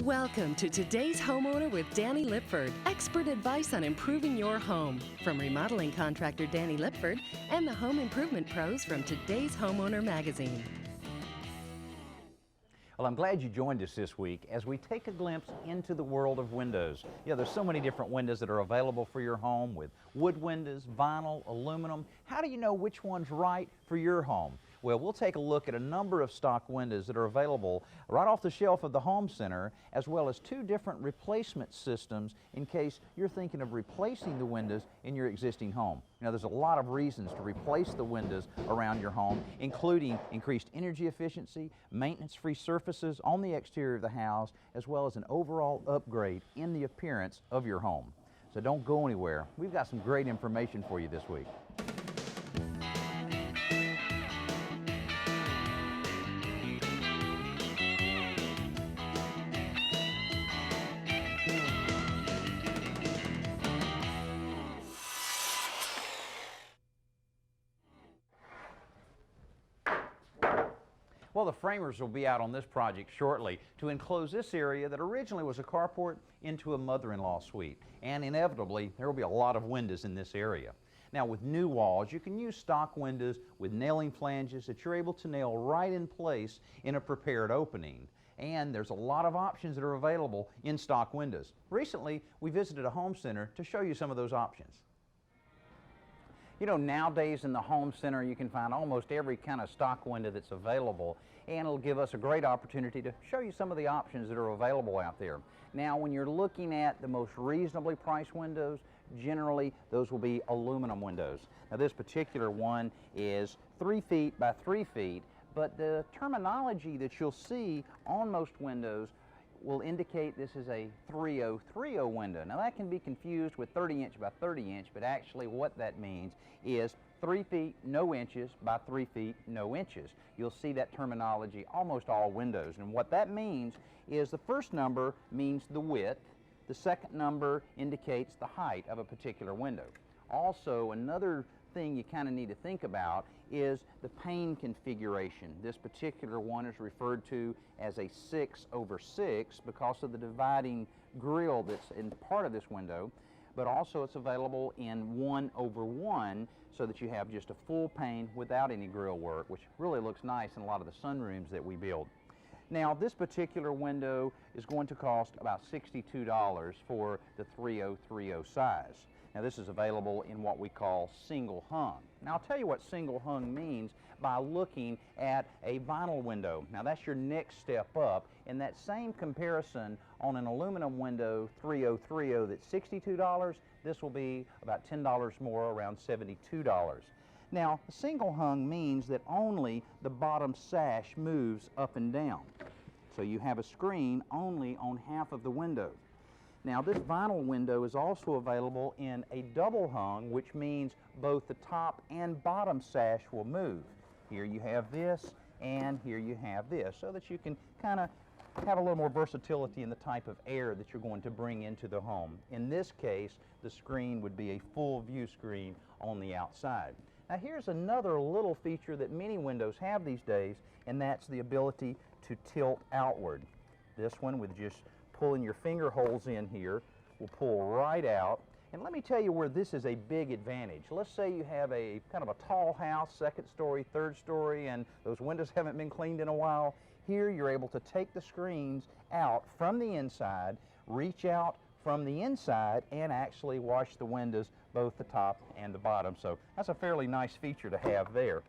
Welcome to Today's Homeowner with Danny Lipford. Expert advice on improving your home from remodeling contractor Danny Lipford and the home improvement pros from Today's Homeowner magazine. Well, I'm glad you joined us this week as we take a glimpse into the world of windows. Yeah, there's so many different windows that are available for your home, with wood windows, vinyl, aluminum. How do you know which one's right for your home? Well, we'll take a look at a number of stock windows that are available right off the shelf of the home center, as well as two different replacement systems in case you're thinking of replacing the windows in your existing home. Now, there's a lot of reasons to replace the windows around your home, including increased energy efficiency, maintenance-free surfaces on the exterior of the house, as well as an overall upgrade in the appearance of your home. So don't go anywhere. We've got some great information for you this week. Well, the framers will be out on this project shortly to enclose this area that originally was a carport into a mother-in-law suite. And inevitably, there will be a lot of windows in this area. Now, with new walls, you can use stock windows with nailing flanges that you're able to nail right in place in a prepared opening. And there's a lot of options that are available in stock windows. Recently, we visited a home center to show you some of those options. You know, nowadays in the home center you can find almost every kind of stock window that's available, and it'll give us a great opportunity to show you some of the options that are available out there. Now, when you're looking at the most reasonably priced windows, generally those will be aluminum windows. Now, this particular one is 3 feet by 3 feet, but the terminology that you'll see on most windows will indicate this is a 3030 window. Now, that can be confused with 30 inch by 30 inch, but actually what that means is 3 feet no inches by 3 feet no inches. You'll see that terminology almost all windows, and what that means is the first number means the width, the second number indicates the height of a particular window. Also, another thing you kind of need to think about is the pane configuration. This particular one is referred to as a 6/6 because of the dividing grille that's in part of this window, but also it's available in 1/1 so that you have just a full pane without any grille work, which really looks nice in a lot of the sunrooms that we build. Now, this particular window is going to cost about $62 for the 3030 size. Now, this is available in what we call single hung. Now, I'll tell you what single hung means by looking at a vinyl window. Now, that's your next step up. In that same comparison, on an aluminum window 3030 that's $62, this will be about $10 more, around $72. Now, single hung means that only the bottom sash moves up and down. So you have a screen only on half of the window. Now, this vinyl window is also available in a double hung, which means both the top and bottom sash will move. Here you have this, and here you have this, so that you can kind of have a little more versatility in the type of air that you're going to bring into the home. In this case, the screen would be a full view screen on the outside. Now, here's another little feature that many windows have these days, and that's the ability to tilt outward. This one, with just pulling your finger holes in here, will pull right out. And let me tell you where this is a big advantage. Let's say you have a kind of a tall house, second story, third story, and those windows haven't been cleaned in a while. Here you're able to take the screens out from the inside, reach out from the inside, and actually wash the windows, both the top and the bottom. So that's a fairly nice feature to have there.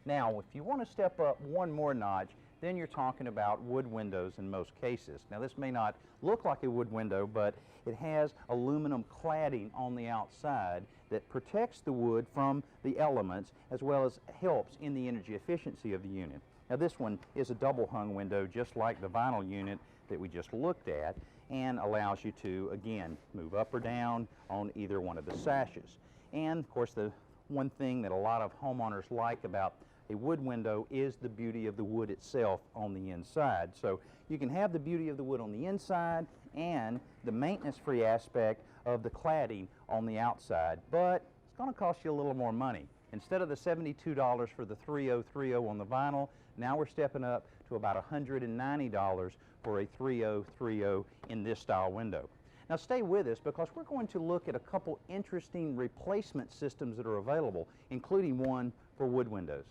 Now, if you want to step up one more notch, then you're talking about wood windows in most cases. Now, this may not look like a wood window, but it has aluminum cladding on the outside that protects the wood from the elements, as well as helps in the energy efficiency of the unit. Now, this one is a double hung window, just like the vinyl unit that we just looked at, and allows you to, again, move up or down on either one of the sashes. And, of course, the one thing that a lot of homeowners like about a wood window is the beauty of the wood itself on the inside. So you can have the beauty of the wood on the inside and the maintenance-free aspect of the cladding on the outside, but it's going to cost you a little more money. Instead of the $72 for the 3030 on the vinyl, Now we're stepping up to about $190 for a 3030 in this style window. Now stay with us because we're going to look at a couple interesting replacement systems that are available, including one for wood windows.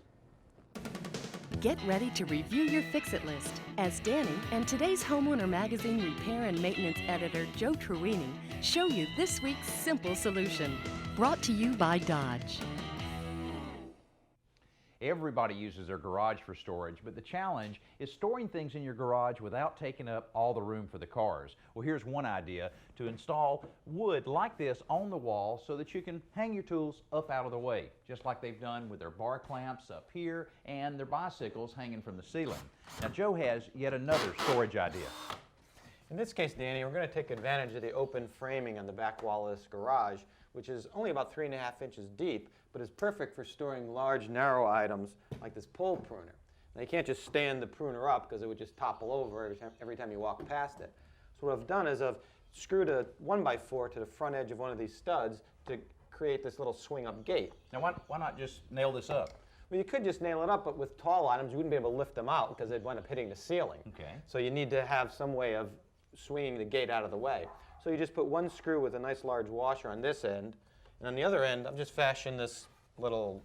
Get ready to review your fix-it list as Danny and today's Homeowner Magazine repair and maintenance editor Joe Truini show you this week's simple solution. Brought to you by Dodge. Everybody uses their garage for storage, but the challenge is storing things in your garage without taking up all the room for the cars. Well, here's one idea: to install wood like this on the wall so that you can hang your tools up out of the way, just like they've done with their bar clamps up here and their bicycles hanging from the ceiling. Now, Joe has yet another storage idea. In this case, Danny, we're going to take advantage of the open framing on the back wall of this garage, which is only about 3.5 inches deep, but is perfect for storing large, narrow items like this pole pruner. Now, you can't just stand the pruner up because it would just topple over every time you walk past it. So what I've done is I've screwed a 1x4 to the front edge of one of these studs to create this little swing-up gate. Now, why not just nail this up? Well, you could just nail it up, but with tall items, you wouldn't be able to lift them out because they'd wind up hitting the ceiling. Okay. So you need to have some way of swinging the gate out of the way. So you just put one screw with a nice large washer on this end, and on the other end, I've just fashioned this little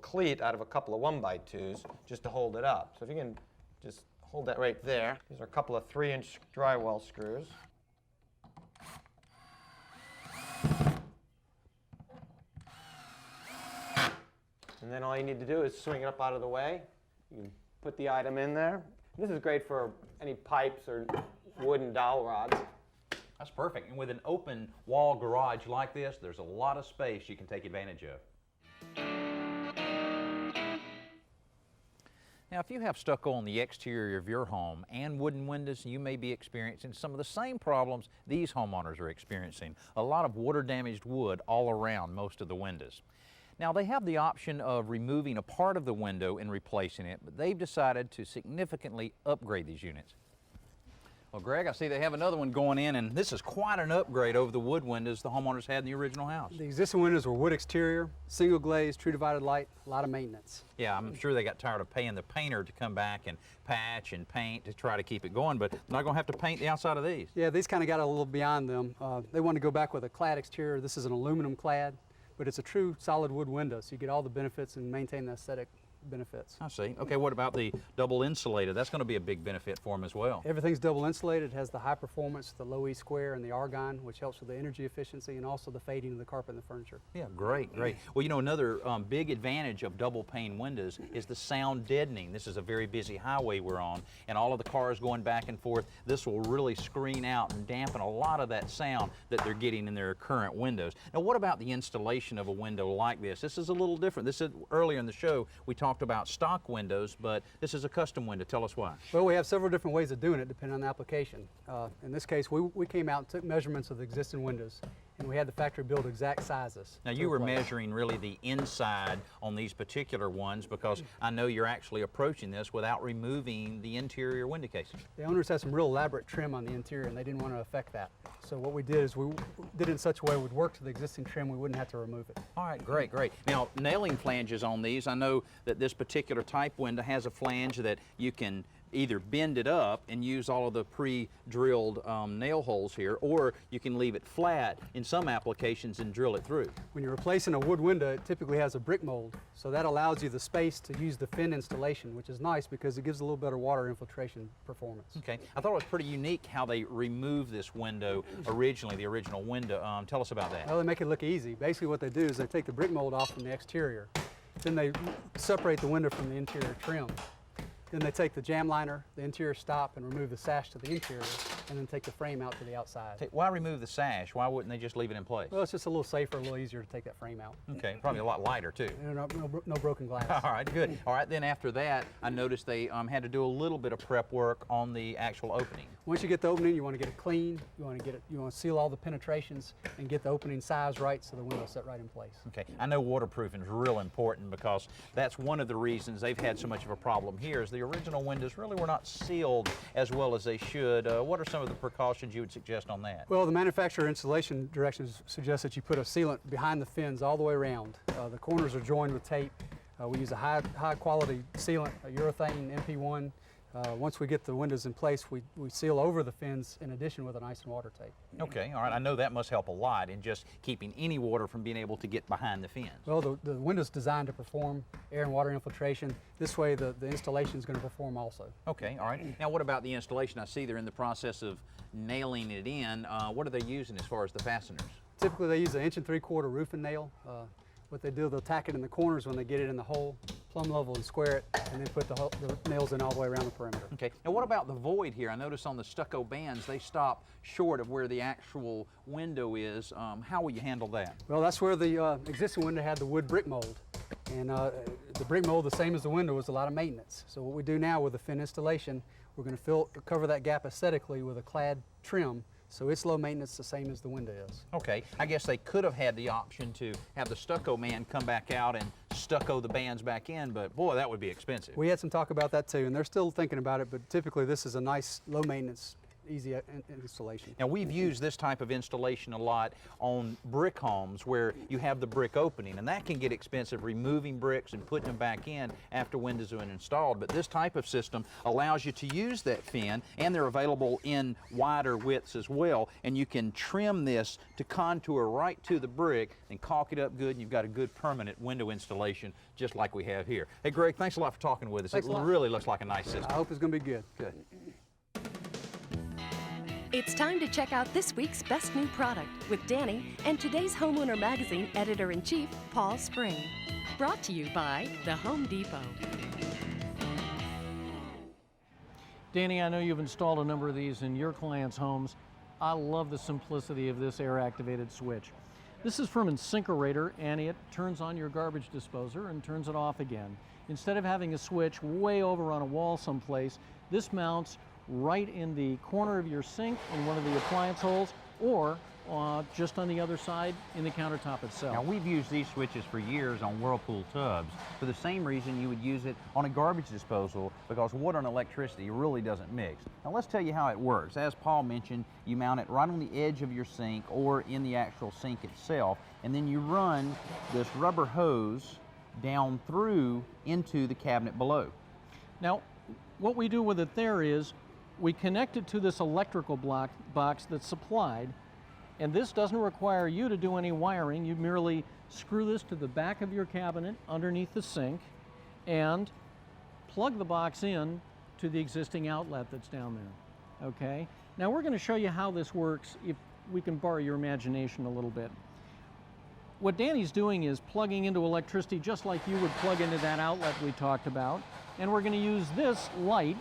cleat out of a couple of 1x2s just to hold it up. So if you can just hold that right there. These are a couple of 3-inch drywall screws. And then all you need to do is swing it up out of the way. You can put the item in there. This is great for any pipes or wooden dowel rods. That's perfect. And with an open wall garage like this, there's a lot of space you can take advantage of. Now, if you have stucco on the exterior of your home and wooden windows, you may be experiencing some of the same problems these homeowners are experiencing. A lot of water-damaged wood all around most of the windows. Now, they have the option of removing a part of the window and replacing it, but they've decided to significantly upgrade these units. Well, Greg, I see they have another one going in, and this is quite an upgrade over the wood windows the homeowners had in the original house. The existing windows were wood exterior, single glaze, true divided light, a lot of maintenance. Yeah, I'm sure they got tired of paying the painter to come back and patch and paint to try to keep it going, but they're not going to have to paint the outside of these. Yeah, these kind of got a little beyond them. They wanted to go back with a clad exterior. This is an aluminum clad, but it's a true solid wood window, so you get all the benefits and maintain the aesthetic benefits. I see. Okay, what about the double insulated? That's going to be a big benefit for them as well. Everything's double insulated. It has the high performance, the low E square, and the argon, which helps with the energy efficiency and also the fading of the carpet and the furniture. Yeah, great, great. Well, you know, another big advantage of double pane windows is the sound deadening. This is a very busy highway we're on, and all of the cars going back and forth. This will really screen out and dampen a lot of that sound that they're getting in their current windows. Now, what about the installation of a window like this? This is a little different. This is, earlier in the show, we talked about stock windows, but this is a custom window. Tell us why. Well, we have several different ways of doing it depending on the application. In this case, we came out and took measurements of the existing windows, and we had the factory build exact sizes. Now, you were measuring really the inside on these particular ones because I know you're actually approaching this without removing the interior window casing. The owners had some real elaborate trim on the interior, and they didn't want to affect that. So what we did is we did it in such a way it would work to the existing trim. We wouldn't have to remove it. All right, great, great. Now, nailing flanges on these, I know that this particular type window has a flange that you can either bend it up and use all of the pre-drilled nail holes here, or you can leave it flat in some applications and drill it through. When you're replacing a wood window, it typically has a brick mold, so that allows you the space to use the fin installation, which is nice because it gives a little better water infiltration performance. Okay, I thought it was pretty unique how they removed this window originally, the original window. Tell us about that. Well, they make it look easy. Basically what they do is they take the brick mold off from the exterior, then they separate the window from the interior trim. Then they take the jam liner, the interior stop, and remove the sash to the interior, and then take the frame out to the outside. Why remove the sash? Why wouldn't they just leave it in place? Well, it's just a little safer, a little easier to take that frame out. Okay, probably a lot lighter too. No broken glass. All right, good. All right, then after that, I noticed they had to do a little bit of prep work on the actual opening. Once you get the opening, you want to get it clean. You want to seal all the penetrations and get the opening size right so the window's set right in place. Okay, I know waterproofing is real important because that's one of the reasons they've had so much of a problem here is the original windows really were not sealed as well as they should. What are some of the precautions you would suggest on that? Well, the manufacturer installation directions suggest that you put a sealant behind the fins all the way around. The corners are joined with tape. We use a high quality sealant, a urethane MP1. Once we get the windows in place, we seal over the fins in addition with an ice and water tape. Okay, all right. I know that must help a lot in just keeping any water from being able to get behind the fins. Well, the window's designed to perform air and water infiltration. This way the installation is going to perform also. Okay, all right. Now what about the installation? I see they're in the process of nailing it in. What are they using as far as the fasteners? Typically they use an 1 3/4 roofing nail. What they do, they'll tack it in the corners when they get it in the hole, plumb level and square it, and then put the nails in all the way around the perimeter. Okay, now what about the void here? I notice on the stucco bands they stop short of where the actual window is. How will you handle that? Well, that's where the existing window had the wood brick mold. And the brick mold, the same as the window, was a lot of maintenance. So what we do now with the fin installation, we're going to cover that gap aesthetically with a clad trim. So it's low maintenance, the same as the window is. Okay, I guess they could have had the option to have the stucco man come back out and stucco the bands back in, but boy, that would be expensive. We had some talk about that too, and they're still thinking about it, but typically this is a nice, low maintenance, easy installation. Now we've used this type of installation a lot on brick homes where you have the brick opening, and that can get expensive, removing bricks and putting them back in after windows have been installed. But this type of system allows you to use that fin, and they're available in wider widths as well, and you can trim this to contour right to the brick and caulk it up good, and you've got a good permanent window installation just like we have here. Hey Greg, thanks a lot for talking with us. Thanks It a lot. really looks like a nice system. I hope it's going to be good. Good. It's time to check out this week's best new product with Danny and today's Homeowner Magazine Editor-in-Chief, Paul Spring. Brought to you by the Home Depot. Danny, I know you've installed a number of these in your clients' homes. I love the simplicity of this air-activated switch. This is from InSinkErator, and it turns on your garbage disposer and turns it off again. Instead of having a switch way over on a wall someplace, this mounts right in the corner of your sink in one of the appliance holes, or just on the other side in the countertop itself. Now we've used these switches for years on Whirlpool tubs for the same reason you would use it on a garbage disposal, because water and electricity really doesn't mix. Now let's tell you how it works. As Paul mentioned, you mount it right on the edge of your sink or in the actual sink itself, and then you run this rubber hose down through into the cabinet below. Now, what we do with it there is we connect it to this electrical box that's supplied, and this doesn't require you to do any wiring. You merely screw this to the back of your cabinet underneath the sink and plug the box in to the existing outlet that's down there. Okay? Now we're going to show you how this works if we can borrow your imagination a little bit. What Danny's doing is plugging into electricity just like you would plug into that outlet we talked about, and we're going to use this light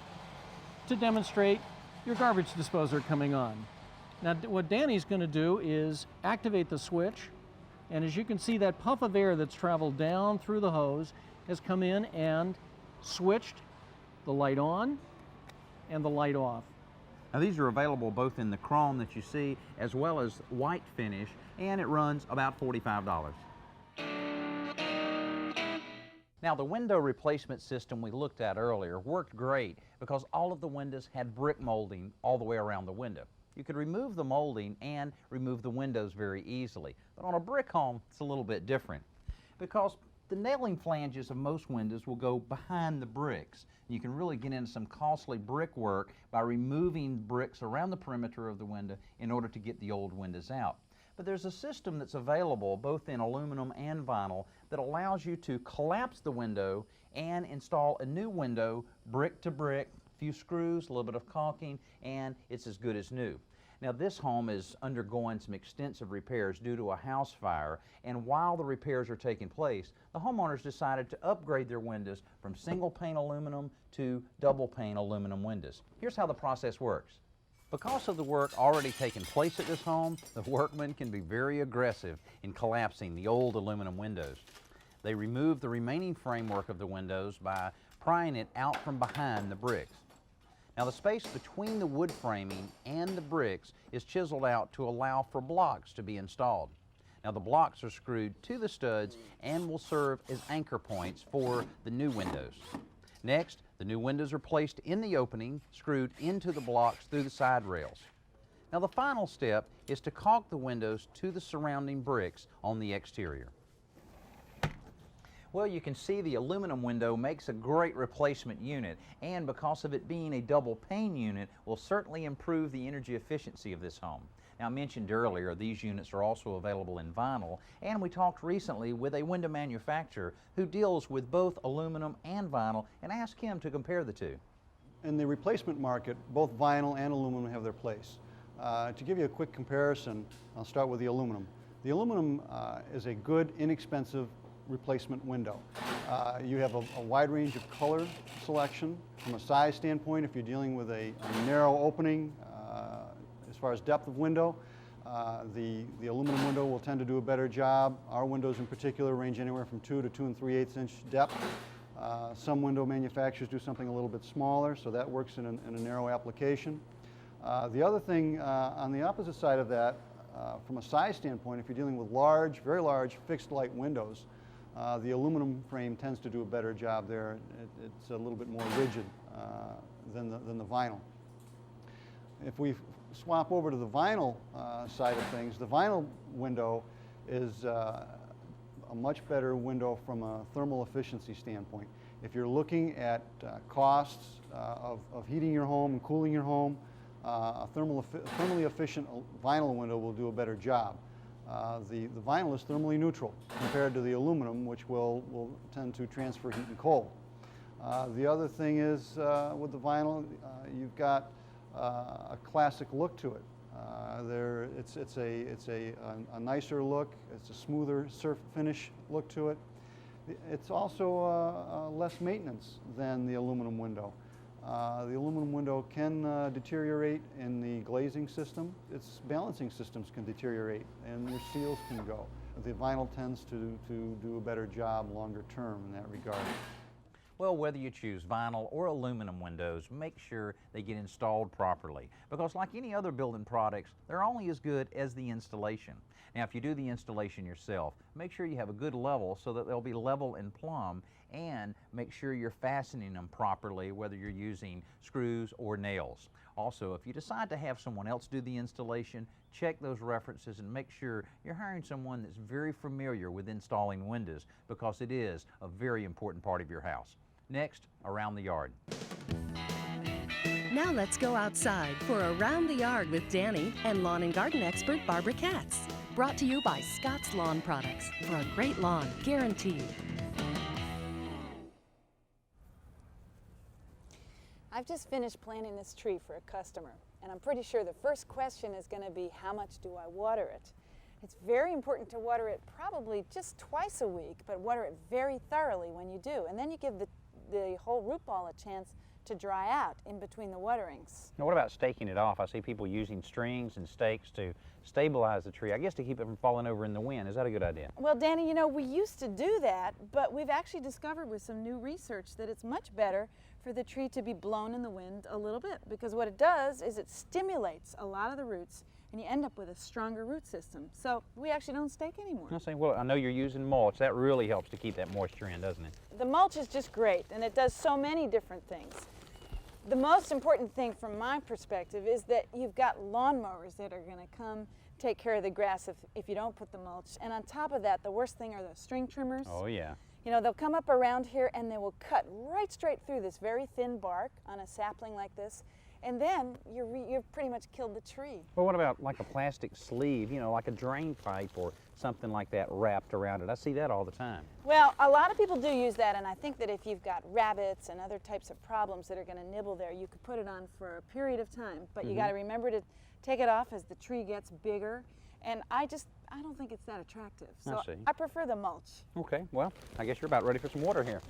to demonstrate your garbage disposer coming on. Now what Danny's going to do is activate the switch, and as you can see, that puff of air that's traveled down through the hose has come in and switched the light on and the light off. Now these are available both in the chrome that you see as well as white finish, and it runs about $45. Now the window replacement system we looked at earlier worked great because all of the windows had brick molding all the way around the window. You could remove the molding and remove the windows very easily. But on a brick home, it's a little bit different because the nailing flanges of most windows will go behind the bricks. You can really get into some costly brickwork by removing bricks around the perimeter of the window in order to get the old windows out. But there's a system that's available both in aluminum and vinyl that allows you to collapse the window and install a new window brick to brick, a few screws, a little bit of caulking, and it's as good as new. Now this home is undergoing some extensive repairs due to a house fire, and while the repairs are taking place, the homeowners decided to upgrade their windows from single pane aluminum to double pane aluminum windows. Here's how the process works. Because of the work already taking place at this home, the workmen can be very aggressive in collapsing the old aluminum windows. They remove the remaining framework of the windows by prying it out from behind the bricks. Now the space between the wood framing and the bricks is chiseled out to allow for blocks to be installed. Now the blocks are screwed to the studs and will serve as anchor points for the new windows. Next, the new windows are placed in the opening, screwed into the blocks through the side rails. Now the final step is to caulk the windows to the surrounding bricks on the exterior. Well, you can see the aluminum window makes a great replacement unit, and because of it being a double pane unit, will certainly improve the energy efficiency of this home. Now, I mentioned earlier, these units are also available in vinyl, and we talked recently with a window manufacturer who deals with both aluminum and vinyl and asked him to compare the two. In the replacement market, both vinyl and aluminum have their place. To give you a quick comparison, I'll start with the aluminum. The aluminum is a good, inexpensive replacement window. You have a wide range of color selection. From a size standpoint, if you're dealing with a narrow opening, as far as depth of window, the aluminum window will tend to do a better job. Our windows in particular range anywhere from 2 to 2 3/8 inch depth. Some window manufacturers do something a little bit smaller, so that works in a narrow application. The other thing on the opposite side of that, from a size standpoint, if you're dealing with large, very large fixed light windows, the aluminum frame tends to do a better job there. It's a little bit more rigid than the vinyl. If we swap over to the vinyl side of things, the vinyl window is a much better window from a thermal efficiency standpoint. If you're looking at costs of heating your home and cooling your home, a thermally efficient vinyl window will do a better job. The vinyl is thermally neutral compared to the aluminum, which will tend to transfer heat and cold. The other thing is with the vinyl, you've got a classic look to it. It's a nicer look. It's a smoother surf finish look to it. It's also less maintenance than the aluminum window. The aluminum window can deteriorate in the glazing system. Its balancing systems can deteriorate and your seals can go. The vinyl tends to do a better job longer term in that regard. Well, whether you choose vinyl or aluminum windows, make sure they get installed properly, because like any other building products, they're only as good as the installation. Now, if you do the installation yourself, make sure you have a good level so that they'll be level and plumb, and make sure you're fastening them properly, whether you're using screws or nails. Also, if you decide to have someone else do the installation, check those references and make sure you're hiring someone that's very familiar with installing windows, because it is a very important part of your house. Next, around the yard. Now let's go outside for Around the Yard with Danny and lawn and garden expert Barbara Katz. Brought to you by Scott's Lawn Products, for a great lawn, guaranteed. I've just finished planting this tree for a customer, and I'm pretty sure the first question is going to be, how much do I water it? It's very important to water it probably just twice a week, but water it very thoroughly when you do. And then you give the whole root ball a chance to dry out in between the waterings. Now, what about staking it off? I see people using strings and stakes to stabilize the tree, I guess to keep it from falling over in the wind. Is that a good idea? Well, Danny, you know, we used to do that, but we've actually discovered with some new research that it's much better for the tree to be blown in the wind a little bit, because what it does is it stimulates a lot of the roots, and you end up with a stronger root system. So we actually don't stake anymore. I say, well, I know you're using mulch. That really helps to keep that moisture in, doesn't it? The mulch is just great, and it does so many different things. The most important thing from my perspective is that you've got lawnmowers that are going to come take care of the grass if you don't put the mulch. And on top of that, the worst thing are the string trimmers. Oh, yeah. You know, they'll come up around here and they will cut right straight through this very thin bark on a sapling like this, and then you've pretty much killed the tree. Well, what about like a plastic sleeve, you know, like a drain pipe or something like that wrapped around it? I see that all the time. Well, a lot of people do use that, and I think that if you've got rabbits and other types of problems that are going to nibble there, you could put it on for a period of time. But you got to remember to take it off as the tree gets bigger. And I don't think it's that attractive. So I prefer the mulch. Okay, well, I guess you're about ready for some water here.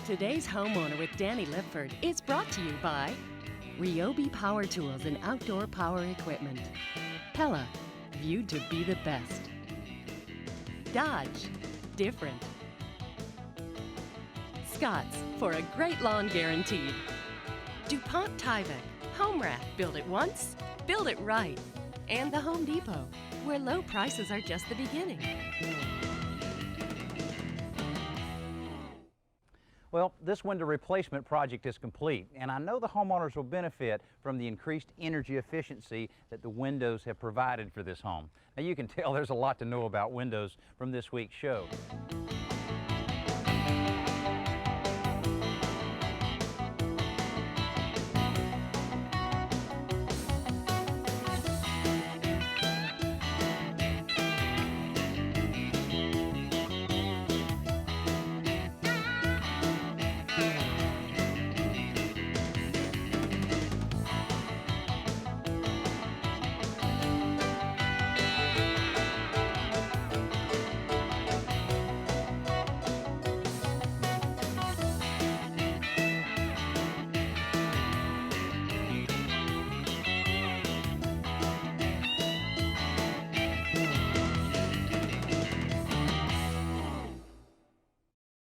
Today's Homeowner with Danny Lipford is brought to you by Ryobi Power Tools and Outdoor Power Equipment, Pella, viewed to be the best, Dodge, different, Scott's, for a great lawn guaranteed, DuPont Tyvek, Home Wrap, build it once, build it right, and the Home Depot, where low prices are just the beginning. Well, this window replacement project is complete, and I know the homeowners will benefit from the increased energy efficiency that the windows have provided for this home. Now, you can tell there's a lot to know about windows from this week's show.